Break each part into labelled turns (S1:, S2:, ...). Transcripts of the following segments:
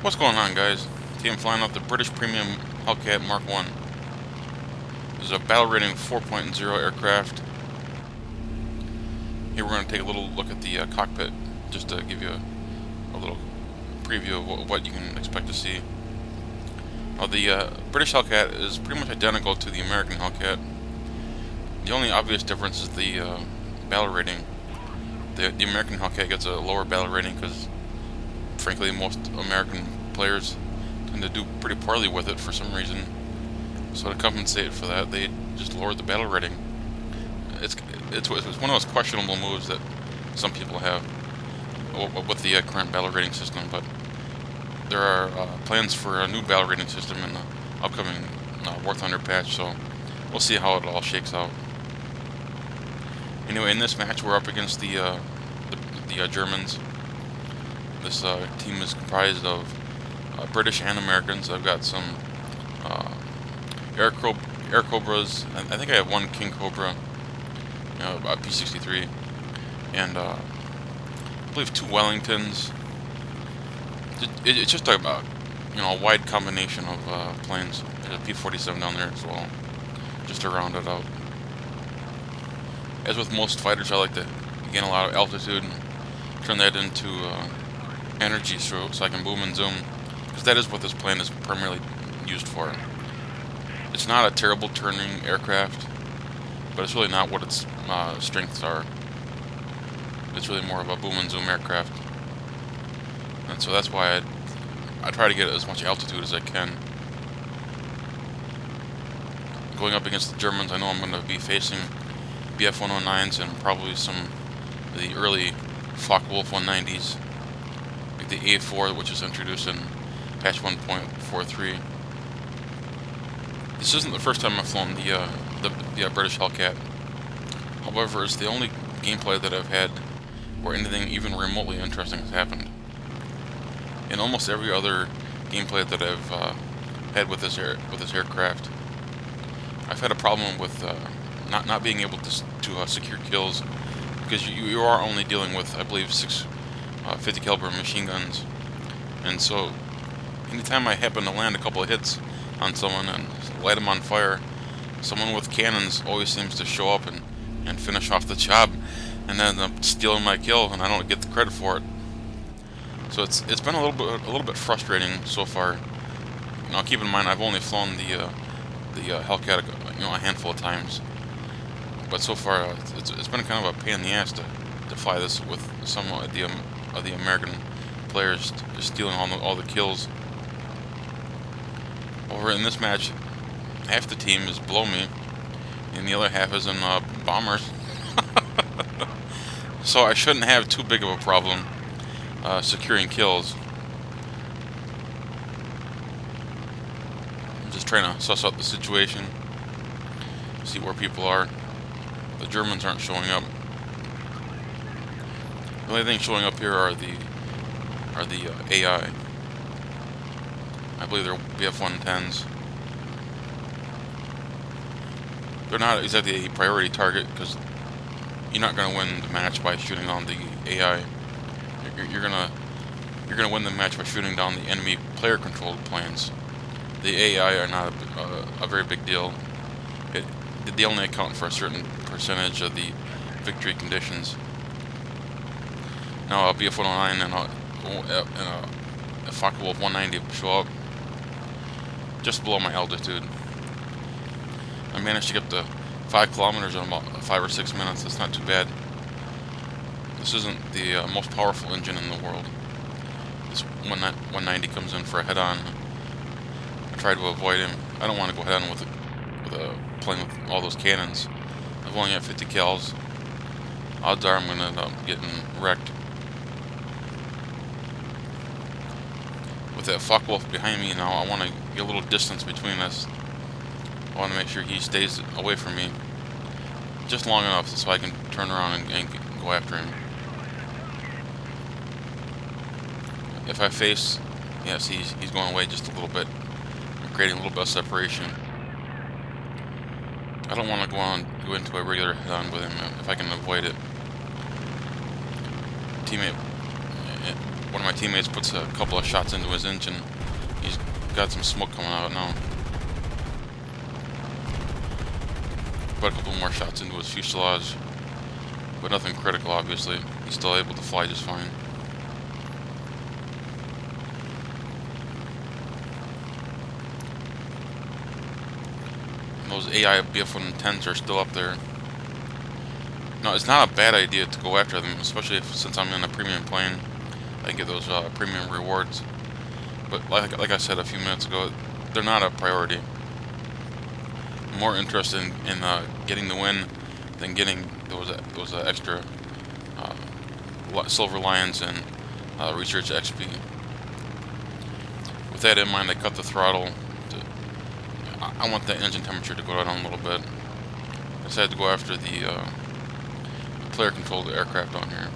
S1: What's going on, guys? Today I'm flying out the British Premium Hellcat Mark 1. This is a battle rating 4.0 aircraft. Here we're going to take a little look at the cockpit, just to give you a little preview of what you can expect to see. Now, the British Hellcat is pretty much identical to the American Hellcat. The only obvious difference is the battle rating. The American Hellcat gets a lower battle rating because, frankly, most American players tend to do pretty poorly with it for some reason. So to compensate for that, they just lowered the battle rating. It's one of those questionable moves that some people have with the current battle rating system, but there are plans for a new battle rating system in the upcoming War Thunder patch, so we'll see how it all shakes out. Anyway, in this match we're up against the Germans. This team is comprised of British and Americans. I've got some Air Cobras. I think I have one King Cobra, a P-63, and I believe two Wellingtons. It's just a wide combination of planes. There's a P-47 down there as well, just to round it out. As with most fighters, I like to gain a lot of altitude and turn that into energy so I can boom and zoom, because that is what this plane is primarily used for. It's not a terrible turning aircraft, but it's really not what its strengths are. It's really more of a boom and zoom aircraft, and so that's why I try to get as much altitude as I can. Going up against the Germans, I know I'm going to be facing BF-109s and probably some of the early Focke-Wulf 190s, like the A4, which is introduced in patch 1.43. This isn't the first time I've flown the British Hellcat. However, it's the only gameplay that I've had where anything even remotely interesting has happened. In almost every other gameplay that I've had with this aircraft, I've had a problem with not being able to secure kills, because you are only dealing with, I believe, 6 50 caliber machine guns, and so anytime I happen to land a couple of hits on someone and light them on fire, someone with cannons always seems to show up and finish off the job, and then end up stealing my kill, and I don't get the credit for it. So it's been a little bit frustrating so far. Now, keep in mind, I've only flown the Hellcat a handful of times, but so far it's been kind of a pain in the ass to fly this with some of the American players just stealing all the kills. Over in this match, half the team is below me, and the other half is in bombers. So I shouldn't have too big of a problem securing kills. I'm just trying to suss out the situation, see where people are. The Germans aren't showing up. The only thing showing up here are the AI. I believe they're BF-110s. They're not exactly a priority target, because you're not going to win the match by shooting down the AI. You're gonna win the match by shooting down the enemy player-controlled planes. The AI are not a very big deal. They only account for a certain percentage of the victory conditions. Now, a BF-109 and a Focke-Wulf 190 show up just below my altitude. I managed to get up to 5 kilometers in about 5 or 6 minutes. That's not too bad. This isn't the most powerful engine in the world. This 190 comes in for a head-on. I try to avoid him. I don't want to go head-on with a plane with all those cannons. I've only got 50 cals. Odds are I'm going to end up getting wrecked. With that Focke-Wulf behind me now, I want to get a little distance between us. I want to make sure he stays away from me just long enough so I can turn around and go after him. If I face, yeah, see, he's going away just a little bit. I'm creating a little bit of separation. I don't want to go into a regular head-on with him if I can avoid it. Teammate one of my teammates puts a couple of shots into his engine. He's got some smoke coming out now. Put a couple more shots into his fuselage, but nothing critical, obviously. He's still able to fly just fine. And those AI BF-110s are still up there. No, it's not a bad idea to go after them, especially since I'm in a premium plane. I can get those premium rewards. But like I said a few minutes ago, they're not a priority. I'm more interested in getting the win than getting those extra Silver Lions and Research XP. With that in mind, I cut the throttle. I want that engine temperature to go down a little bit. I decided to go after the player-controlled aircraft down here.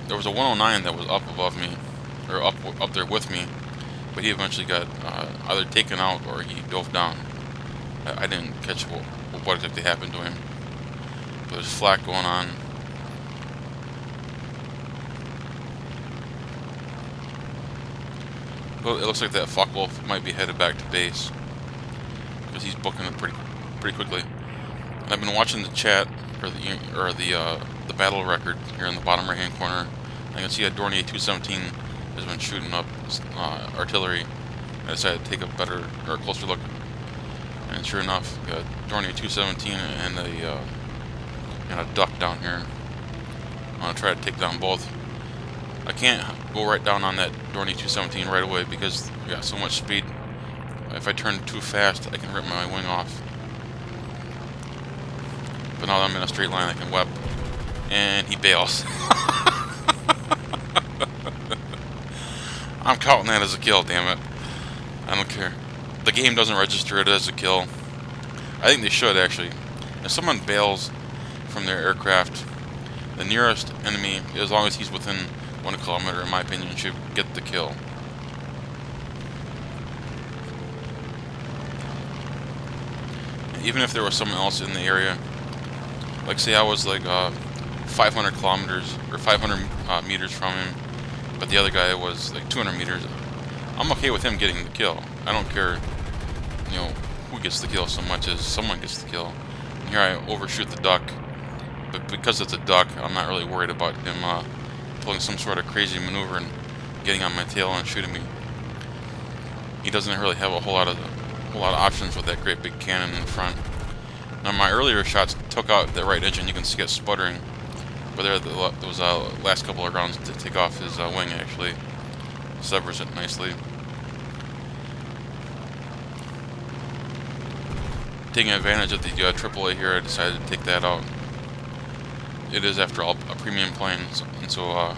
S1: There was a 109 that was up above me, or up there with me, but he eventually got either taken out or he dove down. I didn't catch what exactly happened to him. But there's flak going on. Well, it looks like that Focke-Wulf might be headed back to base, because he's booking it pretty quickly. And I've been watching the chat or the battle record here in the bottom right hand corner. I can see a Dornier 217 has been shooting up artillery. I decided to take a better or closer look, and sure enough, got Dornier 217 and a duck down here. I'm gonna try to take down both. I can't go right down on that Dornier 217 right away because we got so much speed. If I turn too fast, I can rip my wing off. But now that I'm in a straight line, I can web. And he bails. I'm counting that as a kill, damn it. I don't care. The game doesn't register it as a kill. I think they should, actually. If someone bails from their aircraft, the nearest enemy, as long as he's within 1 kilometer, in my opinion, should get the kill. Even if there was someone else in the area, like say I was like 500 kilometers or 500 meters from him, but the other guy was like 200 meters, I'm okay with him getting the kill. I don't care, you know, who gets the kill so much as someone gets the kill. And here I overshoot the duck, but because it's a duck, I'm not really worried about him pulling some sort of crazy maneuver and getting on my tail and shooting me. He doesn't really have a whole lot of options with that great big cannon in front. Now my earlier shots took out the right engine. You can see it sputtering, but there those last couple of rounds to take off his wing actually severs it nicely. Taking advantage of the AAA here, I decided to take that out. It is, after all, a premium plane, and so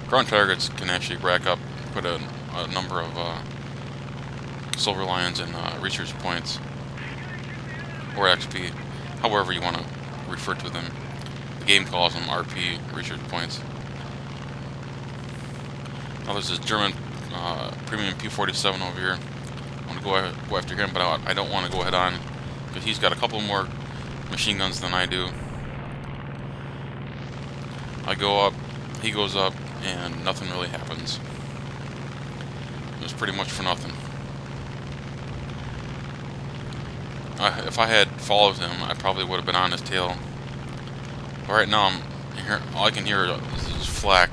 S1: ground targets can actually rack up quite a number of Silver Lions and research points, or XP, however you want to refer to them. The game calls them RP, research points. Now there's this German premium P-47 over here. I want to go after him, but I don't want to go head on, because he's got a couple more machine guns than I do. I go up, he goes up, and nothing really happens. It was pretty much for nothing. If I had followed him, I probably would have been on his tail. But right now, all I can hear is flak.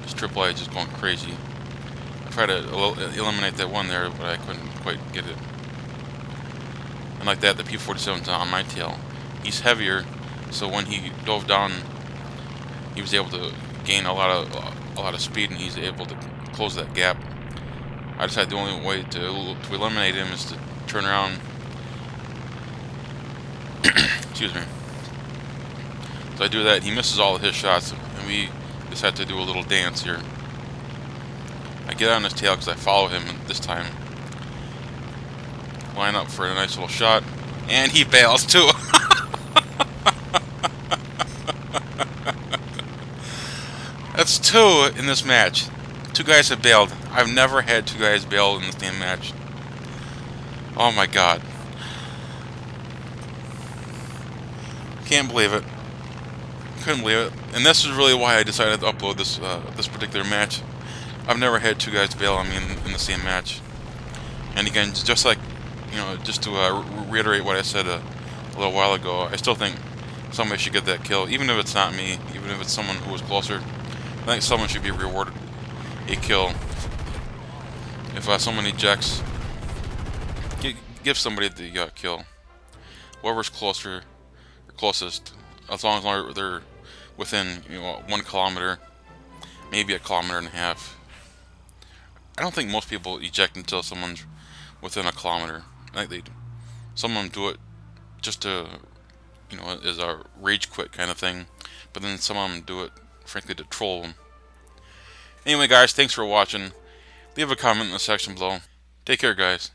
S1: This AAA just going crazy. I tried to eliminate that one there, but I couldn't quite get it. And like that, the P-47's on my tail. He's heavier, so when he dove down, he was able to gain a lot of speed, and he's able to close that gap. I decided the only way to eliminate him is to turn around. Excuse me. So I do that. He misses all of his shots, and we decide to do a little dance here. I get on his tail because I follow him this time. Line up for a nice little shot, and he bails too. That's 2 in this match. 2 guys have bailed. I've never had 2 guys bail in the same match. Oh my god. Can't believe it. Couldn't believe it. And this is really why I decided to upload this this particular match. I've never had two guys bail on me in the same match. And again, just like, you know, just to reiterate what I said a little while ago, I still think somebody should get that kill, even if it's not me, even if it's someone who was closer. I think someone should be rewarded a kill. If someone ejects, give somebody the kill. Whoever's closer, or closest, as long as they're within, you know, 1 kilometer, maybe 1.5 kilometers. I don't think most people eject until someone's within 1 kilometer. I think some of them do it just to, you know, as a rage quit kind of thing. But then some of them do it, frankly, to troll them. Anyway, guys, thanks for watching. Leave a comment in the section below. Take care, guys.